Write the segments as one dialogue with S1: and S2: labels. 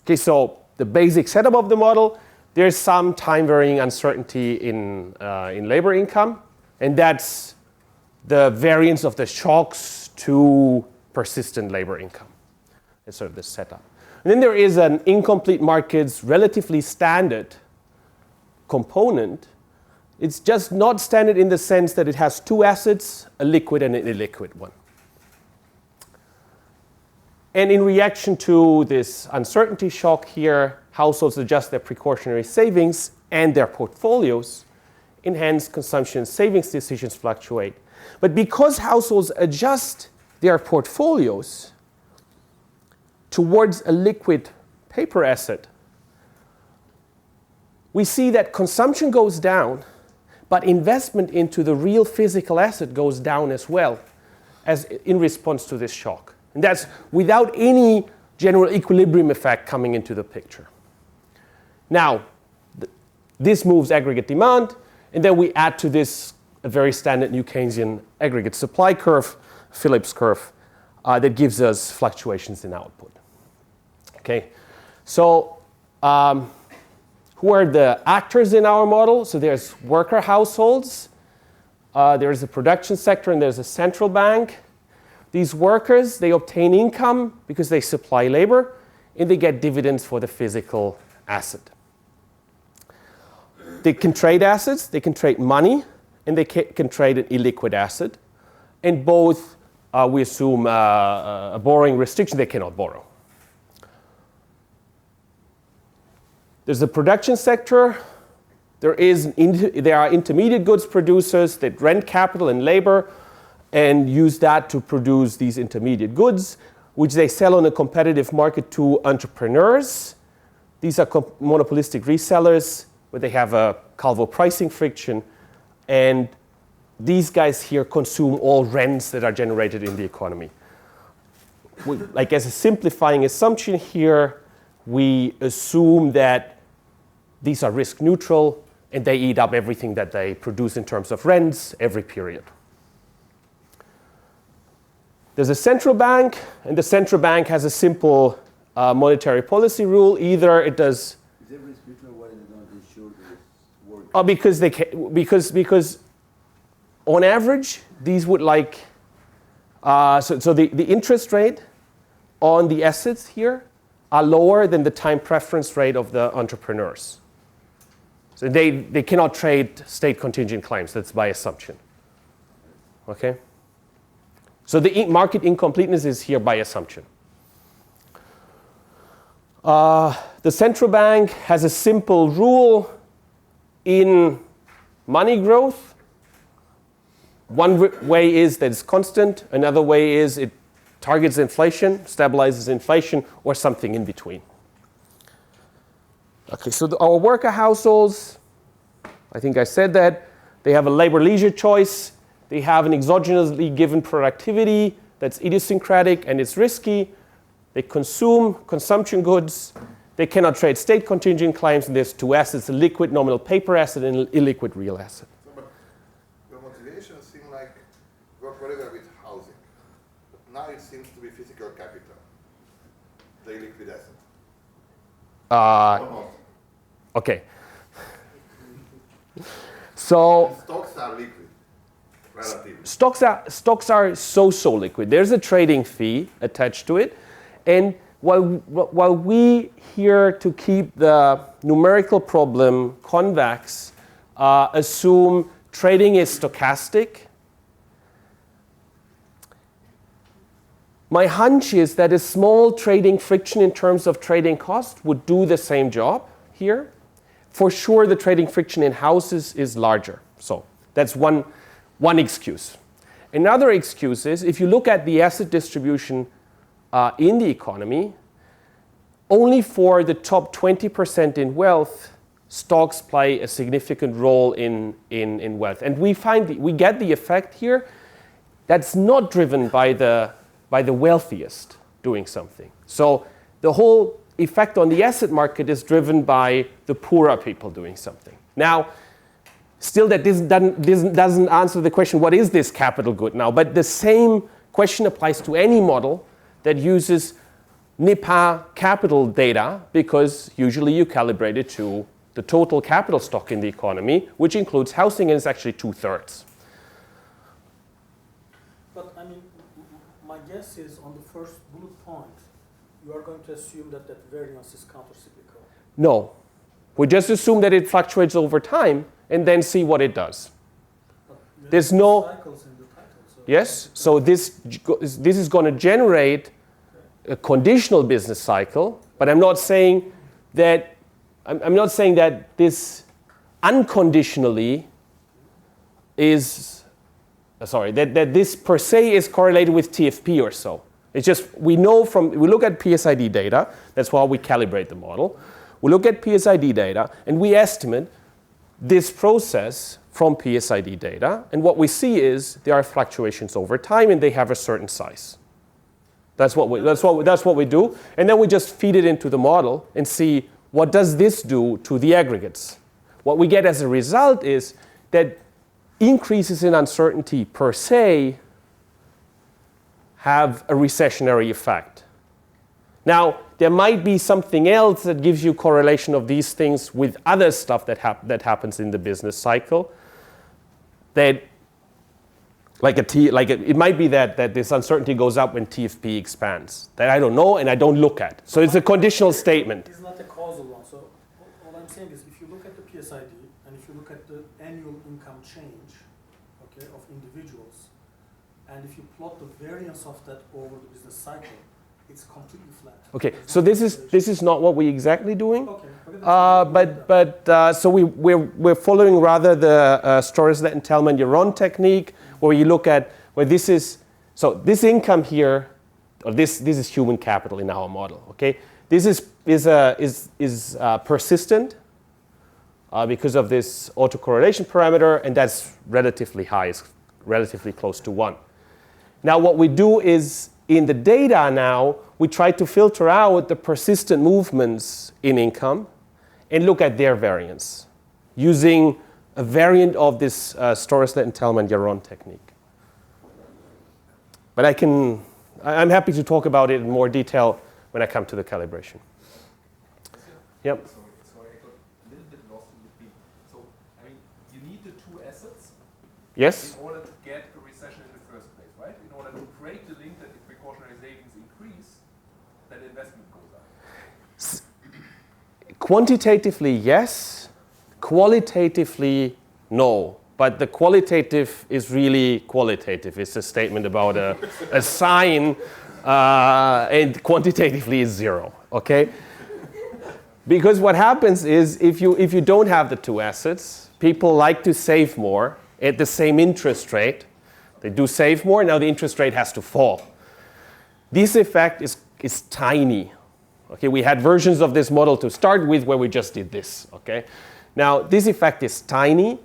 S1: Okay, so the basic setup of the model, there's some time varying uncertainty in labor income, and that's the variance of the shocks to persistent labor income. That's sort of the setup. And then there is an incomplete markets relatively standard component. It's just not standard in the sense that it has two assets, a liquid and an illiquid one. And in reaction to this uncertainty shock here, households adjust their precautionary savings and their portfolios, and hence consumption and savings decisions fluctuate. But because households adjust their portfolios towards a liquid paper asset, we see that consumption goes down, but investment into the real physical asset goes down as well, as in response to this shock. And that's without any general equilibrium effect coming into the picture. Now, this moves aggregate demand, and then we add to this a very standard New Keynesian aggregate supply curve, Phillips curve, that gives us fluctuations in output. Okay, so who are the actors in our model? So there's worker households, there's a production sector, and there's a central bank. These workers, they obtain income because they supply labor, and they get dividends for the physical asset. They can trade assets, they can trade money, and they can trade an illiquid asset. And both, we assume, a borrowing restriction, they cannot borrow. There's the production sector. There are intermediate goods producers that rent capital and labor and use that to produce these intermediate goods, which they sell on a competitive market to entrepreneurs. These are monopolistic resellers where they have a Calvo pricing friction. And these guys here consume all rents that are generated in the economy. Like as a simplifying assumption here, we assume that these are risk neutral and they eat up everything that they produce in terms of rents every period. There's a central bank, and the central bank has a simple monetary policy rule. Either it does.
S2: Is there risk neutral? Why they don't ensure that it's working?
S1: Because on average, these would like so the interest rate on the assets here are lower than the time preference rate of the entrepreneurs. So they cannot trade state contingent claims. That's by assumption. Okay? So the market incompleteness is here by assumption. The central bank has a simple rule in money growth. One way is that it's constant. Another way is it targets inflation, stabilizes inflation, or something in between. Okay, so our worker households, I think I said that, they have a labor-leisure choice. They have an exogenously given productivity that's idiosyncratic and it's risky. They consume consumption goods. They cannot trade state contingent claims, and there's two assets, a liquid nominal paper asset and an illiquid real asset.
S3: So, but your motivations seem like work forever with housing. But now it seems to be physical capital, the illiquid asset.
S1: Okay. So
S3: and stocks are liquid, relatively.
S1: Stocks are so liquid. There's a trading fee attached to it, and while we here to keep the numerical problem convex, assume trading is stochastic. My hunch is that a small trading friction in terms of trading cost would do the same job here. For sure, the trading friction in houses is larger. So that's one excuse. Another excuse is if you look at the asset distribution in the economy, only for the top 20% in wealth, stocks play a significant role in wealth. And we get the effect here that's not driven by the wealthiest doing something. So the whole effect on the asset market is driven by the poorer people doing something. Now, still that doesn't answer the question, what is this capital good now? But the same question applies to any model that uses NIPA capital data because usually you calibrate it to the total capital stock in the economy, which includes housing, and it's actually 2/3.
S4: But I mean, my guess is on the first bullet point, you are going to assume that that variance is countercyclical.
S1: No. We just assume that it fluctuates over time and then see what it does. There's no
S4: cycles in the title. So
S1: yes. So this is going to generate a conditional business cycle, but I'm not saying that this unconditionally is that this per se is correlated with TFP or so. It's just we look at PSID data. That's why we calibrate the model. We look at PSID data and we estimate this process from PSID data, and what we see is there are fluctuations over time and they have a certain size. That's what we do, and then we just feed it into the model and see what does this do to the aggregates. What we get as a result is that increases in uncertainty per se have a recessionary effect. Now, there might be something else that gives you correlation of these things with other stuff that happens in the business cycle. That, it might be that this uncertainty goes up when TFP expands. That I don't know and I don't look at. So it's a conditional statement.
S4: It's not a causal one. So all I'm saying is, if you look at the PSID and if you look at the annual income change, okay, of individuals, and if you plot the variance of that over the business cycle, it's completely flat.
S1: Okay, so this is not what we're exactly doing.
S4: Okay.
S1: So we're following rather the Storeslet and Tellman-Yaron technique, where you look at where this income here, or this is human capital in our model. Okay, this is persistent because of this autocorrelation parameter, and that's relatively high, it's relatively close to 1. Now what we do is, in the data now, we try to filter out the persistent movements in income and look at their variance using a variant of this Storeslet and Tellman-Yaron technique. But I'm happy to talk about it in more detail when I come to the calibration. Yep.
S5: Sorry, I got a little bit lost in between. So, I mean, you need the two assets
S1: Yes?
S5: in order to get a recession in the first place, right? In order to create the link that if precautionary savings increase, then investment goes up.
S1: Quantitatively, yes. Qualitatively, no. But the qualitative is really qualitative. It's a statement about a sign, and quantitatively is 0. Okay? Because what happens is, if you don't have the two assets, people like to save more at the same interest rate. They do save more. Now the interest rate has to fall. This effect is tiny. Okay, we had versions of this model to start with where we just did this. Okay, now this effect is tiny,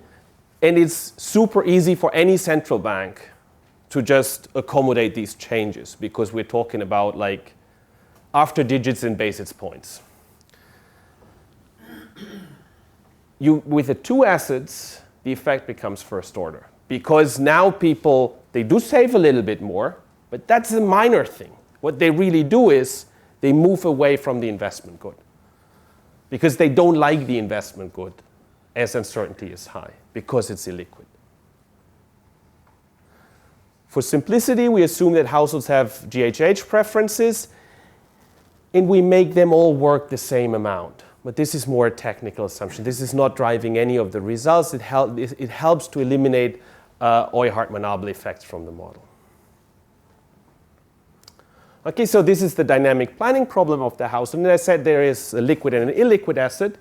S1: and it's super easy for any central bank to just accommodate these changes, because we're talking about like after digits in basis points. With the two assets, the effect becomes first order, because now people, they do save a little bit more, but that's a minor thing. What they really do is they move away from the investment good, because they don't like the investment good as uncertainty is high, because it's illiquid. For simplicity, we assume that households have GHH preferences, and we make them all work the same amount. But this is more a technical assumption. This is not driving any of the results. It helps to eliminate Euler-Hartmann-Abel effects from the model. Okay, so this is the dynamic planning problem of the house. And I said there is a liquid and an illiquid asset.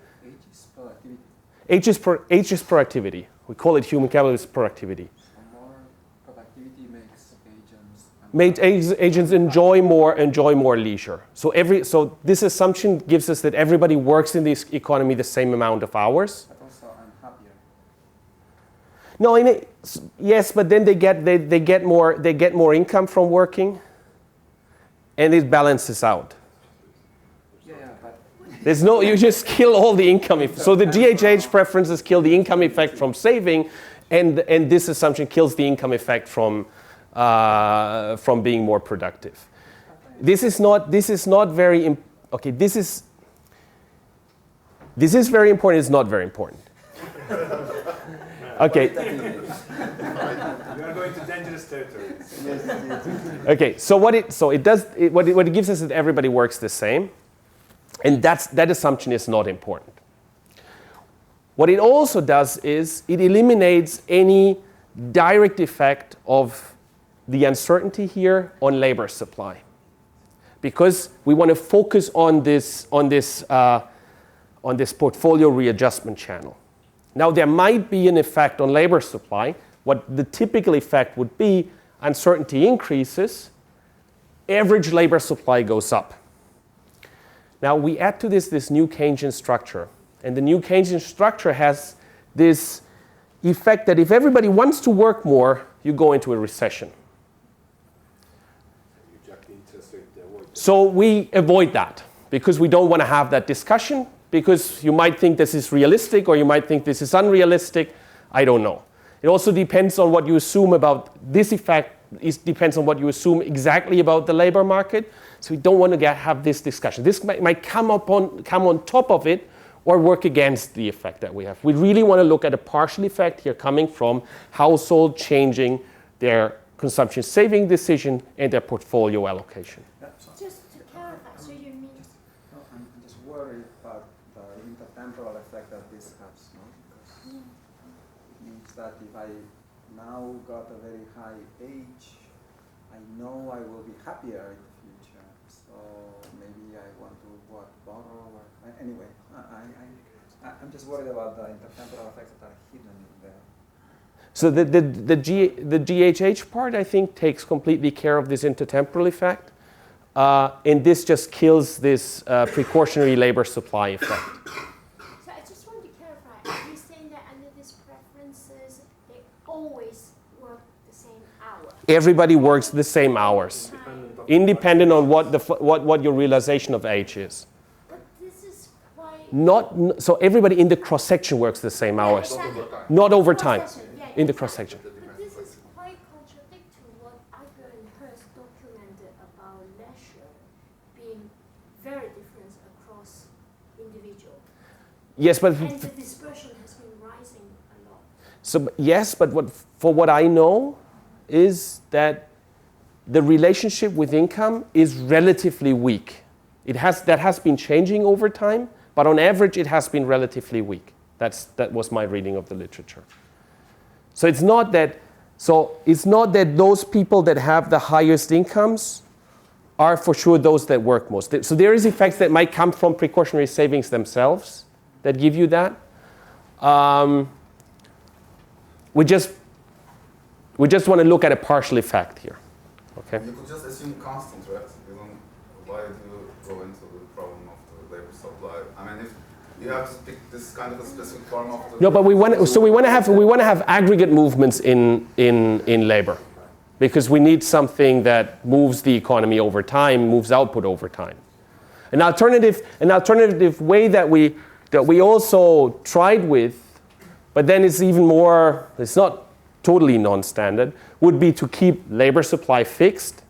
S1: H is per activity. We call it human capital, it's per activity.
S6: More productivity makes
S1: Agents enjoy more leisure. So this assumption gives us that everybody works in this economy the same amount of hours.
S6: But also I'm happier.
S1: No, yes, but then they get more income from working, and it balances out.
S6: Yeah, but
S1: There's no, you just kill all the income. So the GHH preferences kill the income effect from saving, and this assumption kills the income effect from being more productive.
S6: I
S1: This is not very, okay, this is very important, it's not very important. Okay.
S5: We are going to dangerous territories.
S1: Okay, so what it gives us is that everybody works the same, and that assumption is not important. What it also does is it eliminates any direct effect of the uncertainty here on labor supply, because we want to focus on this portfolio readjustment channel. Now there might be an effect on labor supply. What the typical effect would be: uncertainty increases, average labor supply goes up. Now we add to this new Keynesian structure. And the new Keynesian structure has this effect that if everybody wants to work more, you go into a recession. So we avoid that because we don't want to have that discussion, because you might think this is realistic or you might think this is unrealistic. I don't know. It also depends on what you assume about this effect. It depends on what you assume exactly about the labor market. So we don't want to have this discussion. This might come on top of it, or work against the effect that we have. We really want to look at a partial effect here coming from household changing their consumption saving decision and their portfolio allocation.
S7: Just to clarify, so you mean...
S6: No, I'm just worried about the intertemporal effect that this has, no? Because it means that if I now got a very high age, I know I will be happier in the future. So maybe I want to borrow. Anyway, I'm just worried about the intertemporal effects that are hidden in there.
S1: So the GHH part, I think, takes completely care of this intertemporal effect. And this just kills this precautionary labor supply effect.
S7: So I just want to clarify, are you saying that under these preferences, they always work the same hour?
S1: Everybody works the same hours, independent on what your realization of age is.
S7: But this is quite...
S1: So everybody in the cross-section works the same hours. Not over time, in the cross-section.
S7: But this is quite contradictory to what Ager and Hurst documented about leisure being very different across individuals.
S1: Yes, but
S7: And the dispersion has been rising a lot.
S1: so yes, but what I know is that the relationship with income is relatively weak. That has been changing over time, but on average it has been relatively weak. That was my reading of the literature. So it's not that those people that have the highest incomes are for sure those that work most. So there is effects that might come from precautionary savings themselves that give you that. We just want to look at a partial effect here. Okay.
S3: You could just assume constant, right? Why do you go into the problem of the labor supply? I mean, if you have to pick this kind of a specific form of the...
S1: No, but we want to have aggregate movements in labor, because we need something that moves the economy over time, moves output over time. An alternative way that we also tried with, but then it's even more, it's not totally non-standard, would be to keep labor supply fixed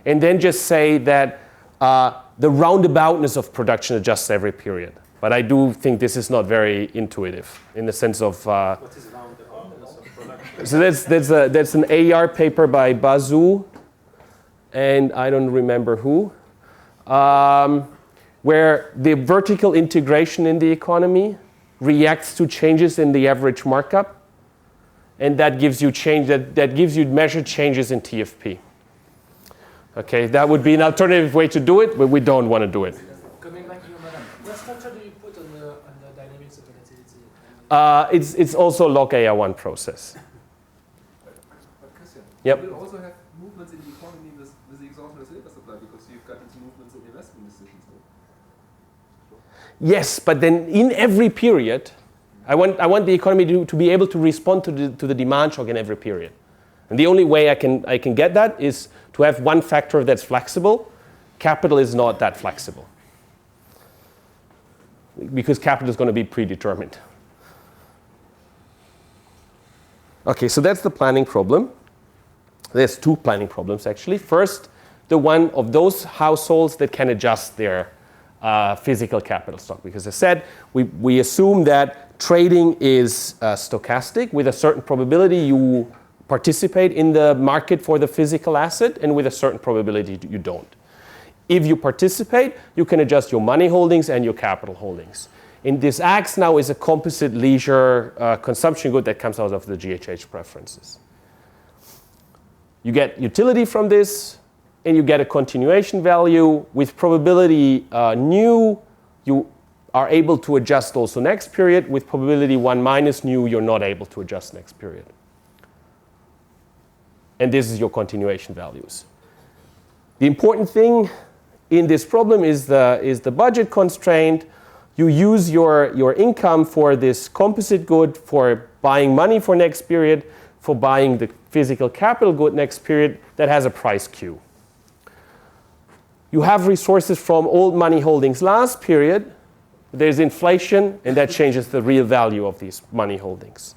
S1: and then just say that the roundaboutness of production adjusts every period. But I do think this is not very intuitive in the sense of...
S4: What is roundaboutness of production?
S1: So that's an AR paper by Bazou and I don't remember who, where the vertical integration in the economy reacts to changes in the average markup, and that gives you measured changes in TFP. Okay, that would be an alternative way to do it, but we don't want to do it.
S8: Coming back to you, madam, what structure do you put on the dynamics of volatility?
S1: It's also log AR1 process.
S5: But Christian,
S1: Yep.
S5: you will also have movements in the economy with the exogenous labor supply, because you've got these movements in investment decisions.
S1: Yes, but then in every period, I want the economy to be able to respond to the demand shock in every period. And the only way I can get that is to have one factor that's flexible. Capital is not that flexible, because capital is going to be predetermined. Okay, so that's the planning problem. There's two planning problems, actually. First, the one of those households that can adjust their physical capital stock. Because as I said, we assume that trading is stochastic. With a certain probability, you participate in the market for the physical asset, and with a certain probability, you don't. If you participate, you can adjust your money holdings and your capital holdings. And this acts now as a composite leisure consumption good that comes out of the GHH preferences. You get utility from this, and you get a continuation value. With probability nu, you are able to adjust also next period. With probability 1 minus nu, you're not able to adjust next period. And this is your continuation values. The important thing in this problem is the budget constraint. You use your income for this composite good, for buying money for next period, for buying the physical capital good next period that has a price Q. You have resources from old money holdings last period. There's inflation, and that changes the real value of these money holdings.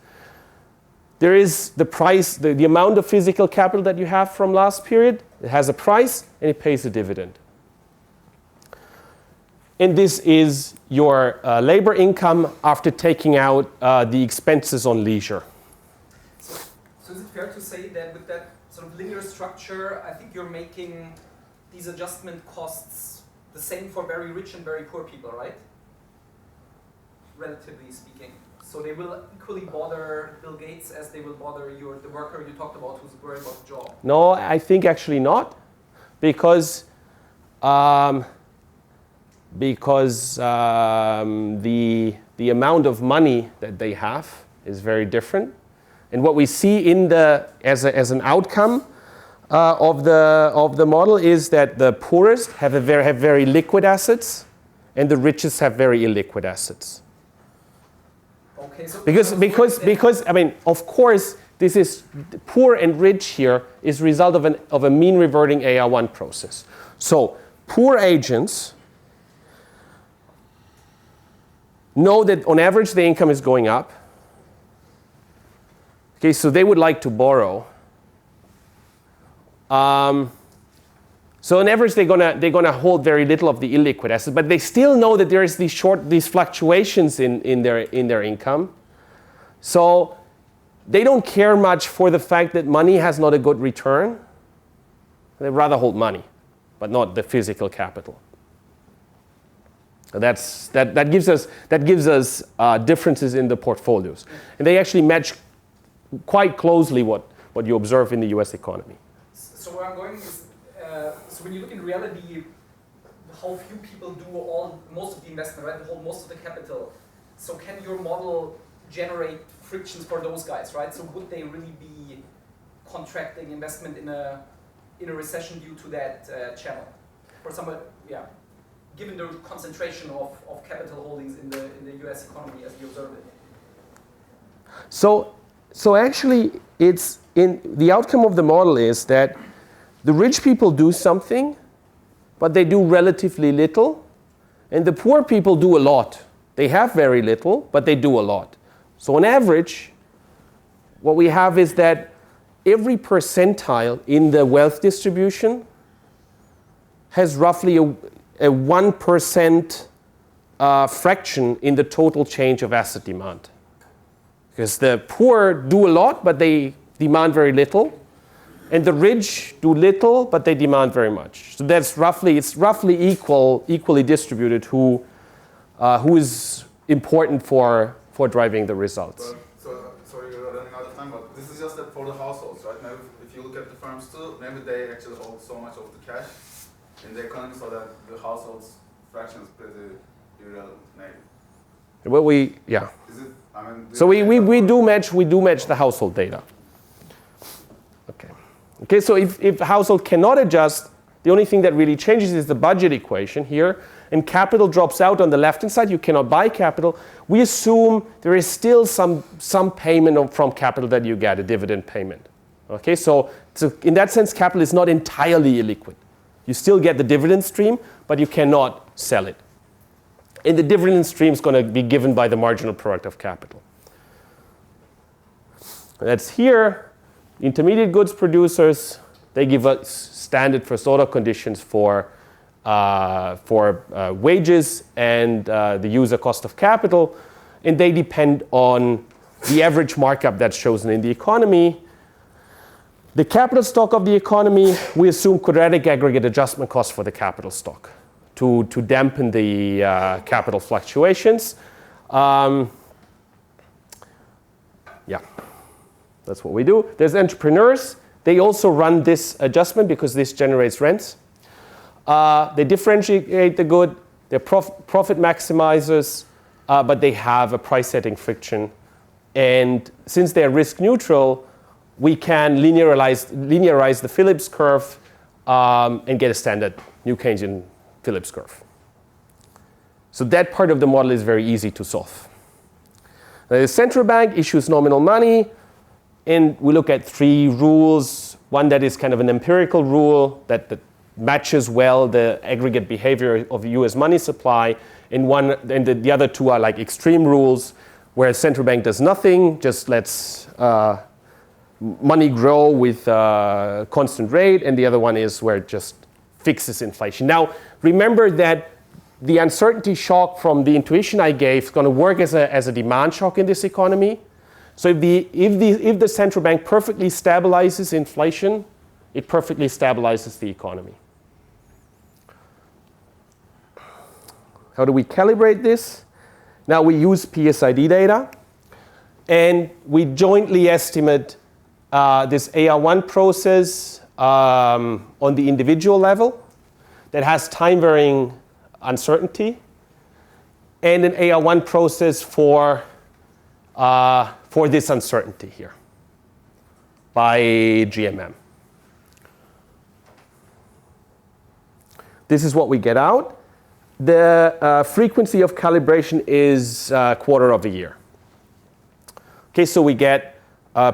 S1: There is the price, the amount of physical capital that you have from last period. It has a price, and it pays a dividend. And this is your labor income after taking out the expenses on leisure.
S9: So is it fair to say that with that sort of linear structure, I think you're making these adjustment costs the same for very rich and very poor people, right? Relatively speaking. So they will equally bother Bill Gates as they will bother the worker you talked about who's worried about the job.
S1: No, I think actually not, because the amount of money that they have is very different, and what we see in as an outcome of the model is that the poorest have very liquid assets, and the richest have very illiquid assets.
S9: Okay, so
S1: because I mean, of course, this is poor and rich here is result of a mean reverting AR1 process. So poor agents know that on average the income is going up. Okay, so they would like to borrow. So on average they're gonna hold very little of the illiquid assets, but they still know that there is these fluctuations in their income. So they don't care much for the fact that money has not a good return. They rather hold money, but not the physical capital. That gives us differences in the portfolios, and they actually match quite closely what you observe in the U.S. economy.
S9: So where I'm going is, so when you look in reality, how few people do most of the investment, right? They hold most of the capital. So can your model generate frictions for those guys, right? So would they really be contracting investment in a recession due to that channel? For someone, yeah, given the concentration of capital holdings in the U.S. economy as we observe it.
S1: So actually, it's in the outcome of the model is that the rich people do something, but they do relatively little, and the poor people do a lot. They have very little, but they do a lot. So on average, what we have is that every percentile in the wealth distribution has roughly a 1% fraction in the total change of asset demand. Because the poor do a lot, but they demand very little. And the rich do little, but they demand very much. So it's roughly equally distributed who is important for driving the results.
S10: Sorry, you're running out of time, but this is just for the households, right? Now, if you look at the firms too, maybe they actually hold so much of the cash in the economy so that the households fraction is pretty irrelevant, maybe.
S1: Well, yeah.
S10: Is it, I mean,
S1: so we do match the household data. Okay, so if a household cannot adjust, the only thing that really changes is the budget equation here, and capital drops out on the left-hand side. You cannot buy capital. We assume there is still some payment from capital that you get, a dividend payment. Okay, so in that sense, capital is not entirely illiquid. You still get the dividend stream, but you cannot sell it. And the dividend stream is going to be given by the marginal product of capital. That's here. Intermediate goods producers, they give us standard first order conditions for wages and the user cost of capital, and they depend on the average markup that's chosen in the economy. The capital stock of the economy, we assume quadratic aggregate adjustment cost for the capital stock to dampen the capital fluctuations. Yeah, that's what we do. There's entrepreneurs. They also run this adjustment because this generates rents. They differentiate the good. They're profit maximizers, but they have a price setting friction. And since they're risk neutral, we can linearize the Phillips curve and get a standard New Keynesian Phillips curve. So that part of the model is very easy to solve. The central bank issues nominal money, and we look at 3 rules. One that is kind of an empirical rule that matches well the aggregate behavior of the US money supply, and the other 2 are like extreme rules where a central bank does nothing, just lets money grow with constant rate, and the other one is where it just fixes inflation. Now, remember that the uncertainty shock from the intuition I gave is going to work as a demand shock in this economy. So if the central bank perfectly stabilizes inflation, it perfectly stabilizes the economy. How do we calibrate this? Now we use PSID data, and we jointly estimate this AR1 process on the individual level that has time-varying uncertainty, and an AR1 process for this uncertainty here by GMM. This is what we get out. The frequency of calibration is quarter of a year. Okay, so we get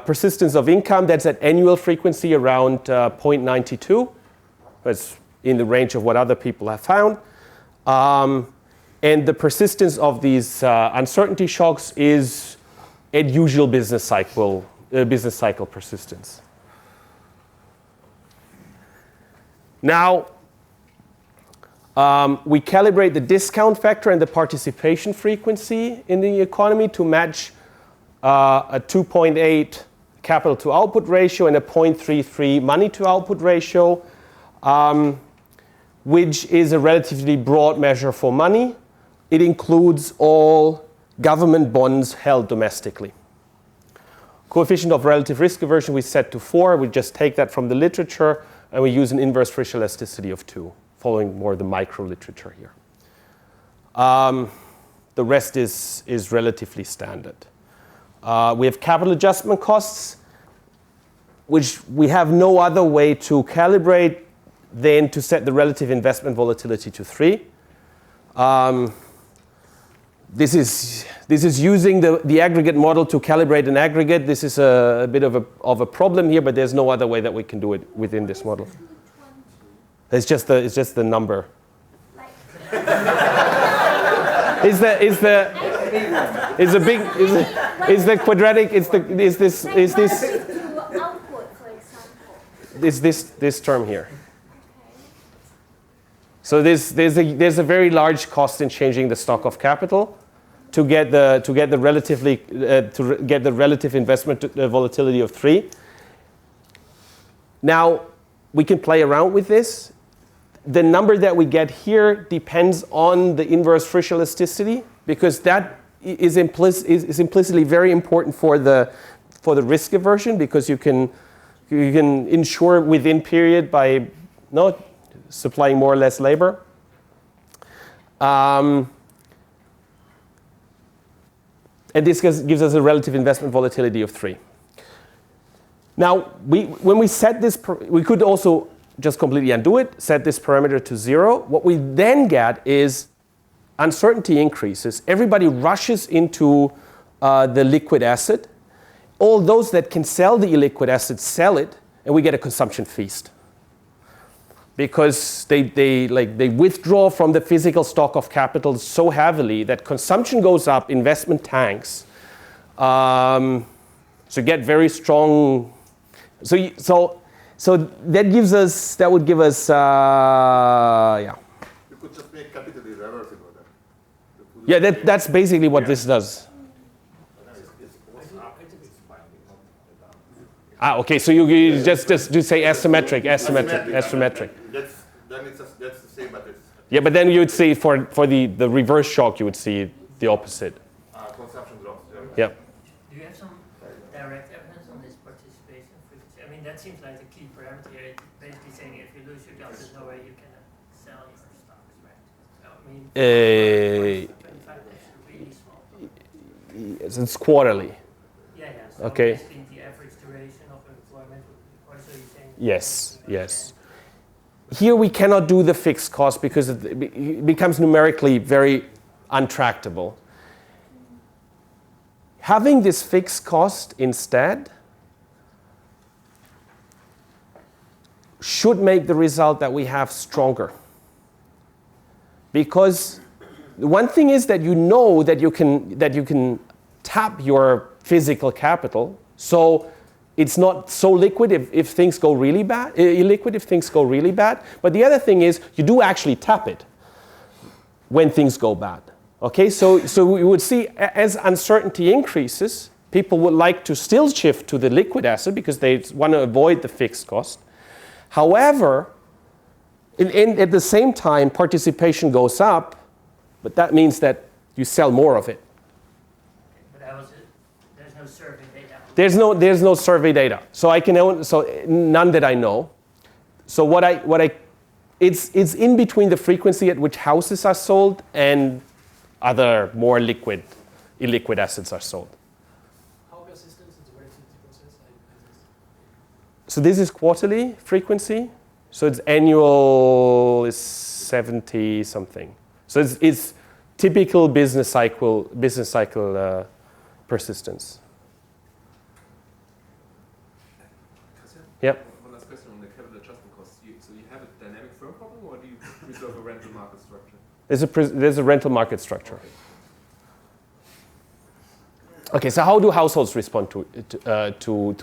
S1: persistence of income that's at annual frequency around 0.92. That's in the range of what other people have found. And the persistence of these uncertainty shocks is at usual business cycle persistence. Now, we calibrate the discount factor and the participation frequency in the economy to match a 2.8 capital to output ratio and a 0.33 money to output ratio, which is a relatively broad measure for money. It includes all government bonds held domestically. Coefficient of relative risk aversion we set to 4. We just take that from the literature, and we use an inverse Frisch elasticity of 2, following more the micro literature here. The rest is relatively standard. We have capital adjustment costs, which we have no other way to calibrate than to set the relative investment volatility to 3. This is using the aggregate model to calibrate an aggregate. This is a bit of a problem here, but there's no other way that we can do it within this model. It's just the number. Is the quadratic? Is this term here? So there's a very large cost in changing the stock of capital to get the relative investment volatility of 3. Now we can play around with this. The number that we get here depends on the inverse Frisch elasticity, because that is implicitly very important for the risk aversion, because you can insure within period by supplying more or less labor. And this gives us a relative investment volatility of 3. Now, when we set this, we could also just completely undo it, set this parameter to 0. What we then get is uncertainty increases. Everybody rushes into the liquid asset. All those that can sell the illiquid asset sell it, and we get a consumption feast. Because they withdraw from the physical stock of capital so heavily that consumption goes up, investment tanks. So you get very strong. So So that would give us, yeah.
S3: You could just make capital irreversible then.
S1: Yeah, that's basically what this does. Okay, so you just do say asymmetric.
S3: Then that's the same, but it's...
S1: Yeah, but then you would see for the reverse shock, you would see the opposite.
S3: Consumption drops.
S1: Yeah.
S11: Do you have some direct evidence on this participation frequency? I mean, that seems like the key parameter here. It's basically saying if you lose your job, there's no way you can sell your stocks, right? So, I mean, 25 is really small.
S1: It's quarterly.
S11: Yeah. So
S1: okay.
S11: basically the average duration of employment would also you're saying.
S1: Yes. Here we cannot do the fixed cost because it becomes numerically very untractable. Having this fixed cost instead should make the result that we have stronger. Because the one thing is that you know that you can tap your physical capital, so it's not so liquid if things go really bad, illiquid if things go really bad. But the other thing is you do actually tap it when things go bad. Okay, so we would see as uncertainty increases, people would like to still shift to the liquid asset because they want to avoid the fixed cost. However, at the same time, participation goes up, but that means that you sell more of it.
S11: But there's no survey data.
S1: There's no survey data. So none that I know. So it's in between the frequency at which houses are sold and other more illiquid assets are sold.
S8: How persistent is the volatility process?
S1: So this is quarterly frequency. So it's annual is 70 something. So it's typical business cycle persistence. Yep.
S5: One last question on the capital adjustment costs. So you have a dynamic firm problem, or do you preserve a rental market structure?
S1: There's a rental market structure. Okay, so how do households respond to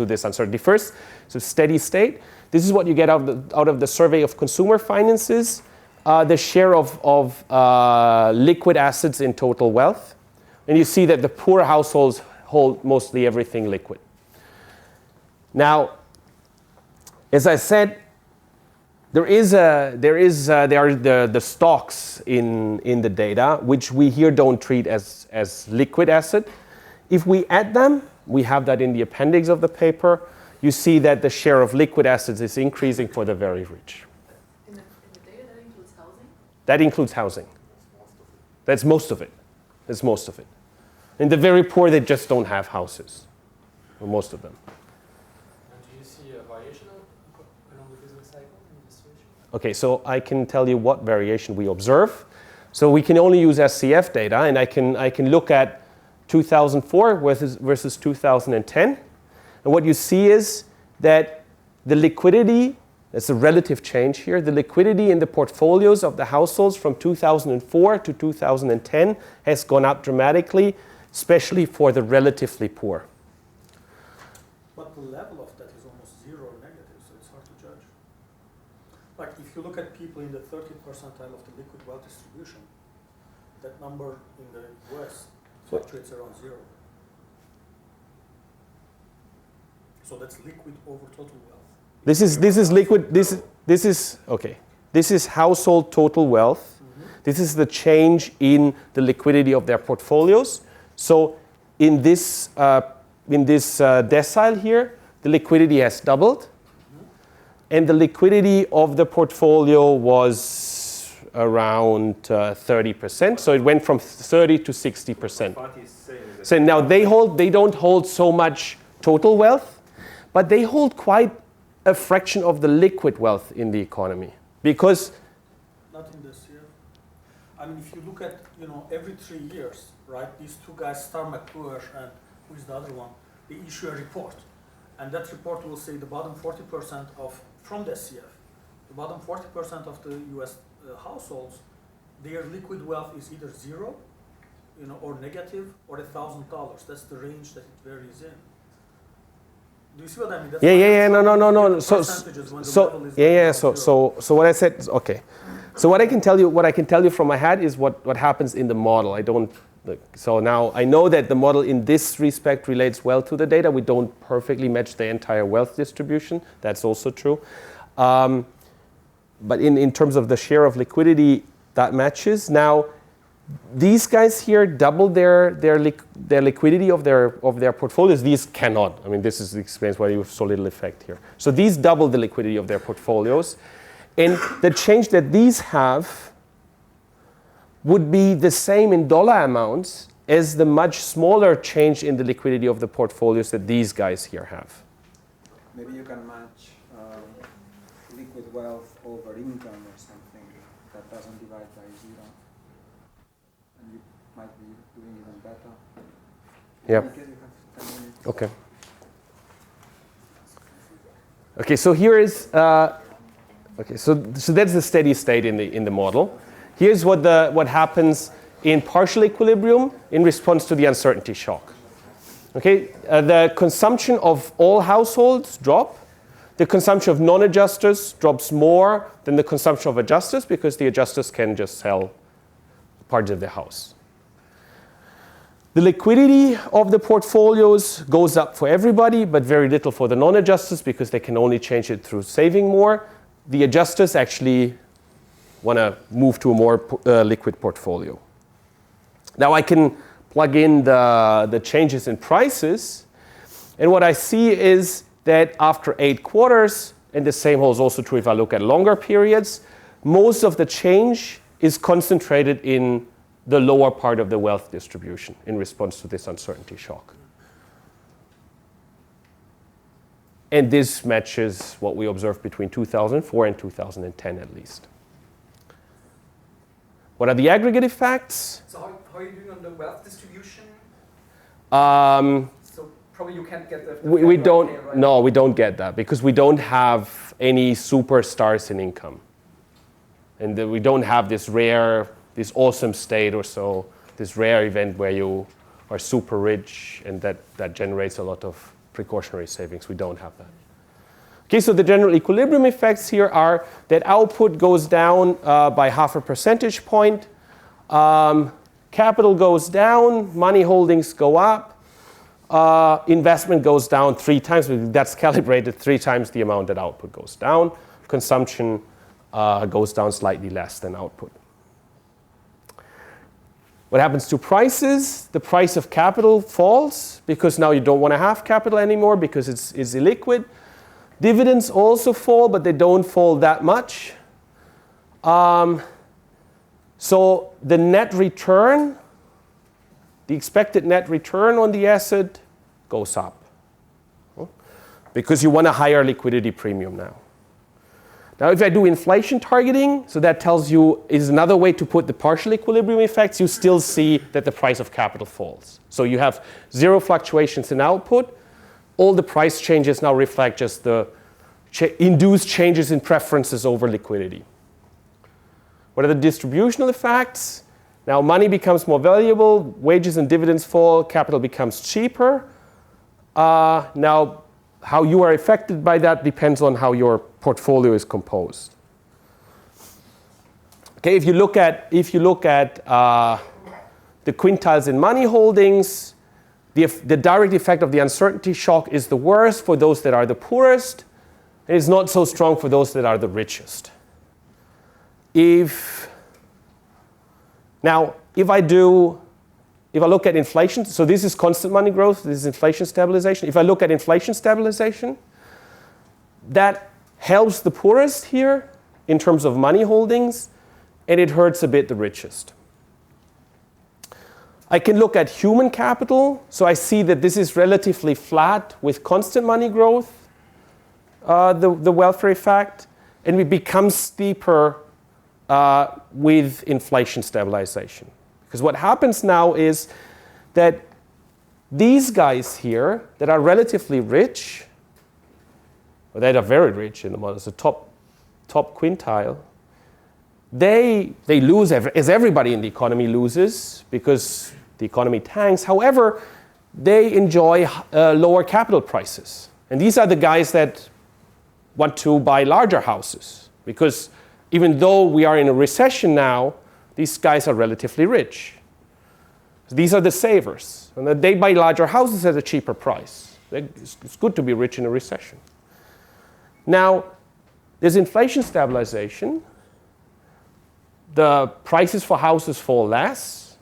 S1: this uncertainty? First, so steady state. This is what you get out of the survey of consumer finances, the share of liquid assets in total wealth. And you see that the poor households hold mostly everything liquid. Now, as I said, there are the stocks in the data, which we here don't treat as liquid asset. If we add them, we have that in the appendix of the paper, you see that the share of liquid assets is increasing for the very rich.
S12: In the data, that includes housing?
S1: That includes housing. That's most of it. That's most of it. And the very poor, they just don't have houses, or most of them.
S8: And do you see a variation along the business cycle in this situation?
S1: Okay, so I can tell you what variation we observe. So we can only use SCF data, and I can look at 2004 versus 2010. And what you see is that the liquidity, that's a relative change here, the liquidity in the portfolios of the households from 2004 to 2010 has gone up dramatically, especially for the relatively poor.
S4: But the level of that is almost zero or negative, so it's hard to judge. Like if you look at people in the 30th percentile of the liquid wealth distribution, that number in the US fluctuates around zero. So that's liquid over total wealth.
S1: This is liquid. This is okay. This is household total wealth. Mm-hmm. This is the change in the liquidity of their portfolios. So in this decile here, the liquidity has doubled, mm-hmm. and the liquidity of the portfolio was around 30%. So it went from 30 to 60%. So now they don't hold so much total wealth, but they hold quite a fraction of the liquid wealth in the economy because.
S4: Not in this year. I mean, if you look at, every 3 years, right, these two guys, Star McClure and who is the other one, they issue a report. And that report will say the bottom 40% from the SCF, the bottom 40% of the US households, their liquid wealth is either zero, or negative, or $1,000. That's the range that it varies in. Do you see what I mean? That's
S1: Yeah,
S4: why
S1: yeah,
S4: I'm
S1: yeah. No, no, no,
S4: trying
S1: no.
S4: to
S1: So,
S4: get the percentages when the
S1: so
S4: level is
S1: yeah, yeah.
S4: around
S1: So,
S4: zero.
S1: so what I said is okay. So what I can tell you from my head is what happens in the model. I don't. So now I know that the model in this respect relates well to the data. We don't perfectly match the entire wealth distribution. That's also true. But in terms of the share of liquidity, that matches. Now, these guys here double their liquidity of their portfolios. These cannot. I mean, this explains why you have so little effect here. So these double the liquidity of their portfolios. And the change that these have would be the same in dollar amounts as the much smaller change in the liquidity of the portfolios that these guys here have.
S6: Maybe you can match liquid wealth over income or something that doesn't divide by zero. And you might be doing even better.
S1: Yeah. Okay. Okay, so here is, so that's the steady state in the model. Here's what happens in partial equilibrium in response to the uncertainty shock. Okay, the consumption of all households drop. The consumption of non-adjusters drops more than the consumption of adjusters because the adjusters can just sell parts of the house. The liquidity of the portfolios goes up for everybody, but very little for the non-adjusters because they can only change it through saving more. The adjusters actually want to move to a more liquid portfolio. Now I can plug in the changes in prices, and what I see is that after 8 quarters, and the same holds also true if I look at longer periods, most of the change is concentrated in the lower part of the wealth distribution in response to this uncertainty shock. And this matches what we observed between 2004 and 2010 at least. What are the aggregate effects?
S9: So how are you doing on the wealth distribution? So probably you can't get the
S1: we don't,
S9: right?
S1: no, we don't get that because we don't have any superstars in income. And we don't have this rare, this awesome state or so, this rare event where you are super rich and that generates a lot of precautionary savings. We don't have that. Okay, so the general equilibrium effects here are that output goes down by 0.5 percentage point. Capital goes down, money holdings go up, investment goes down 3 times. That's calibrated 3 times the amount that output goes down. Consumption goes down slightly less than output. What happens to prices? The price of capital falls because now you don't want to have capital anymore because it's illiquid. Dividends also fall, but they don't fall that much. So the net return, the expected net return on the asset goes up because you want a higher liquidity premium now. Now, if I do inflation targeting, so that tells you is another way to put the partial equilibrium effects, you still see that the price of capital falls. So you have 0 fluctuations in output. All the price changes now reflect just the induced changes in preferences over liquidity. What are the distributional effects? Now money becomes more valuable, wages and dividends fall, capital becomes cheaper. Now how you are affected by that depends on how your portfolio is composed. Okay, if you look at the quintiles in money holdings, the direct effect of the uncertainty shock is the worst for those that are the poorest, and it's not so strong for those that are the richest. If I look at inflation, so this is constant money growth, this is inflation stabilization. If I look at inflation stabilization, that helps the poorest here in terms of money holdings, and it hurts a bit the richest. I can look at human capital, so I see that this is relatively flat with constant money growth, the welfare effect, and it becomes steeper with inflation stabilization. Because what happens now is that these guys here that are relatively rich, or that are very rich in the model, so top quintile, they lose as everybody in the economy loses because the economy tanks. However, they enjoy lower capital prices. And these are the guys that want to buy larger houses, because even though we are in a recession now, these guys are relatively rich. These are the savers, and they buy larger houses at a cheaper price. It's good to be rich in a recession. Now, there's inflation stabilization. The prices for houses fall less,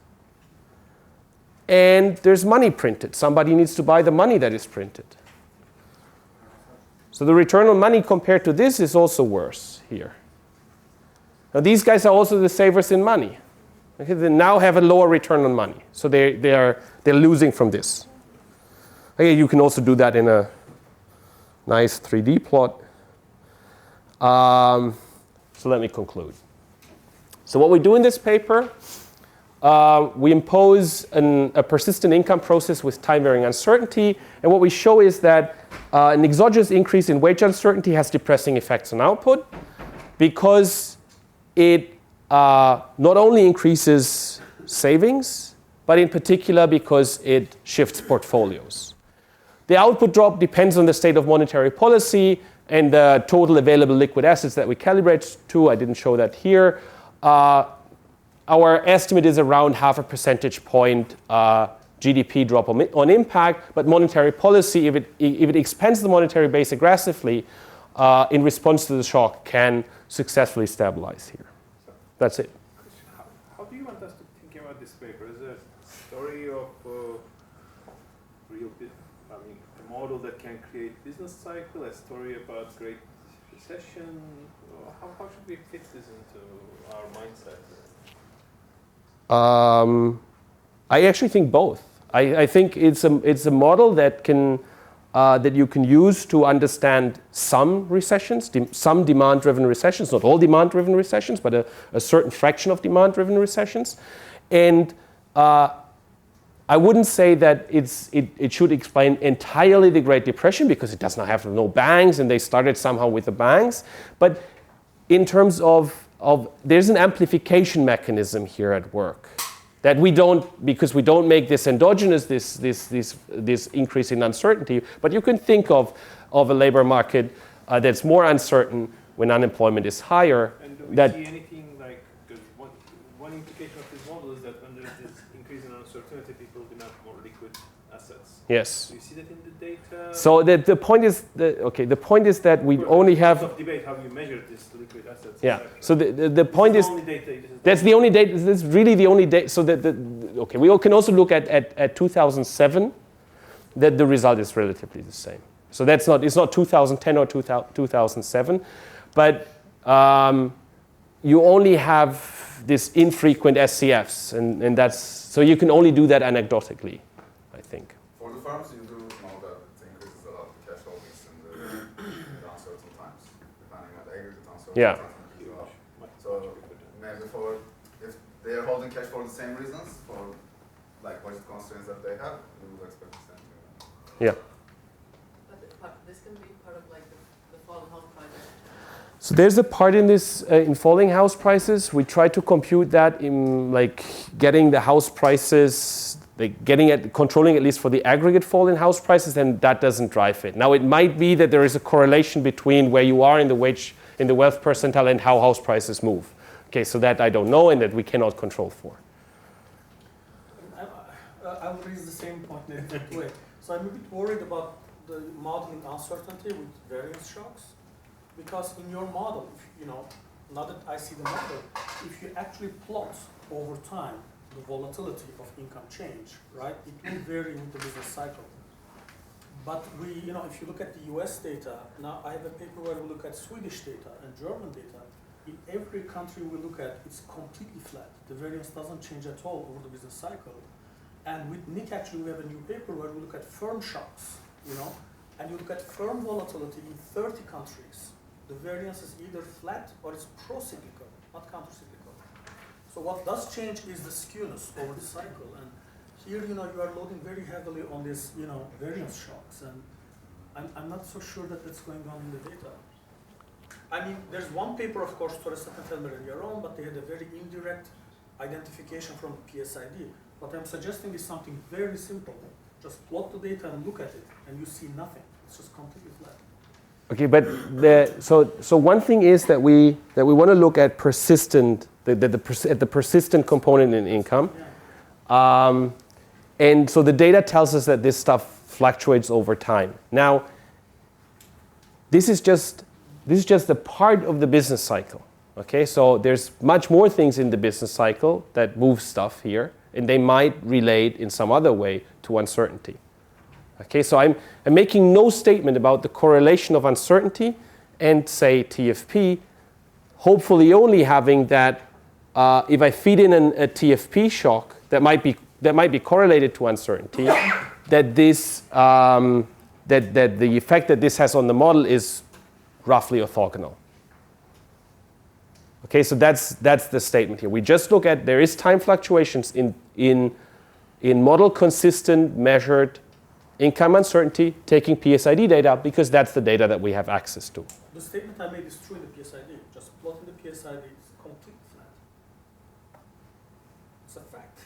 S1: and there's money printed. Somebody needs to buy the money that is printed. So the return on money compared to this is also worse here. Now these guys are also the savers in money. Okay, they now have a lower return on money. So they're losing from this. Okay, you can also do that in a nice 3D plot. So let me conclude. So what we do in this paper, we impose a persistent income process with time-varying uncertainty. And what we show is that an exogenous increase in wage uncertainty has depressing effects on output, because it not only increases savings, but in particular because it shifts portfolios. The output drop depends on the state of monetary policy and the total available liquid assets that we calibrate to. I didn't show that here. Our estimate is around 0.5 percentage point GDP drop on impact, but monetary policy, if it expands the monetary base aggressively in response to the shock, can successfully stabilize here. That's it.
S5: How do you want us to think about this paper? Is it a story of a model that can create business cycle, a story about great recession? How should we fit this into our mindset?
S1: I actually think both. I think it's a model that you can use to understand some recessions, some demand-driven recessions, not all demand-driven recessions, but a certain fraction of demand-driven recessions. And I wouldn't say that it should explain entirely the Great Depression, because it does not have no banks, and they started somehow with the banks. But in terms of there's an amplification mechanism here at work that we don't, because we don't make this endogenous, this increase in uncertainty. But you can think of a labor market that's more uncertain when unemployment is higher.
S5: And do we see anything like, because one implication of this model is that when there's this increase in uncertainty, people demand more liquid assets.
S1: Yes.
S5: Do you see that in the data?
S1: So the point is that we only have
S5: of debate how you measure this liquid assets.
S1: Yeah. So the point is that's the only data. That's really the only data. So we can also look at 2007. That the result is relatively the same. So it's not 2010 or 2007, but you only have this infrequent SCFs, and that's so you can only do that anecdotally, I think.
S10: For the firms, you do know that it increases a lot the cash holdings in the uncertain times, depending on the aggregate uncertainty.
S1: Yeah.
S10: So maybe if they are holding cash for the same reasons, for like budget constraints that they have, we would expect the same thing.
S1: Yeah.
S12: But this can be part of like the fall in house prices.
S1: So there's a part in this in falling house prices. We try to compute that in like getting the house prices, controlling at least for the aggregate fall in house prices, and that doesn't drive it. Now it might be that there is a correlation between where you are in the wealth percentile and how house prices move. Okay, so that I don't know and that we cannot control for.
S4: I will raise the same point in a different way. So I'm a bit worried about the modeling uncertainty with variance shocks, because in your model, now that I see the model, if you actually plot over time the volatility of income change, right, it will vary with the business cycle. But if you look at the US data, now I have a paper where we look at Swedish data and German data. In every country we look at, it's completely flat. The variance doesn't change at all over the business cycle. And with Nick, actually, we have a new paper where we look at firm shocks, and you look at firm volatility in 30 countries. The variance is either flat or it's pro-cyclical, not counter-cyclical. So what does change is the skewness over the cycle. And here, you are loading very heavily on this, variance shocks. And I'm not so sure that that's going on in the data. I mean, there's one paper, of course, Torres and Felmer and your own, but they had a very indirect identification from the PSID. What I'm suggesting is something very simple. Just plot the data and look at it, and you see nothing. It's just completely flat.
S1: Okay, but so one thing is that we want to look at persistent at the persistent component in income, and so the data tells us that this stuff fluctuates over time. Now, this is just a part of the business cycle. Okay, so there's much more things in the business cycle that move stuff here, and they might relate in some other way to uncertainty. Okay, so I'm making no statement about the correlation of uncertainty and, say, TFP, hopefully only having that if I feed in a TFP shock that might be correlated to uncertainty, that this that the effect that this has on the model is roughly orthogonal. Okay, so that's the statement here. We just look at there is time fluctuations in model consistent measured income uncertainty, taking PSID data, because that's the data that we have access to.
S4: The statement I made is true in the PSID. Just plotting the PSID is completely flat. It's a fact.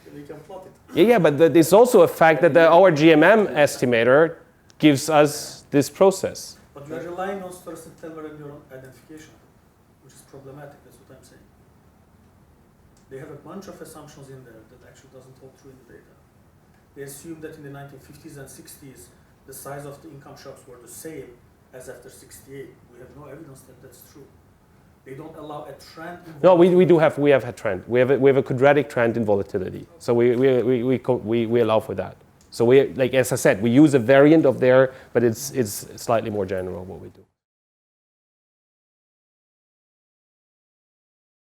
S4: And you can plot it.
S1: Yeah, but it's also a fact that our GMM estimator gives us this process.
S4: But you're relying on Sturgeon Taylor and your own identification, which is problematic. That's what I'm saying. They have a bunch of assumptions in there that actually doesn't hold true in the data. They assume that in the 1950s and 60s, the size of the income shocks were the same as after 68. We have no evidence that that's true. They don't allow a trend.
S1: No, we have a trend. We have a quadratic trend in volatility. So we allow for that. So we, like as I said, we use a variant of there, but it's slightly more general what we do.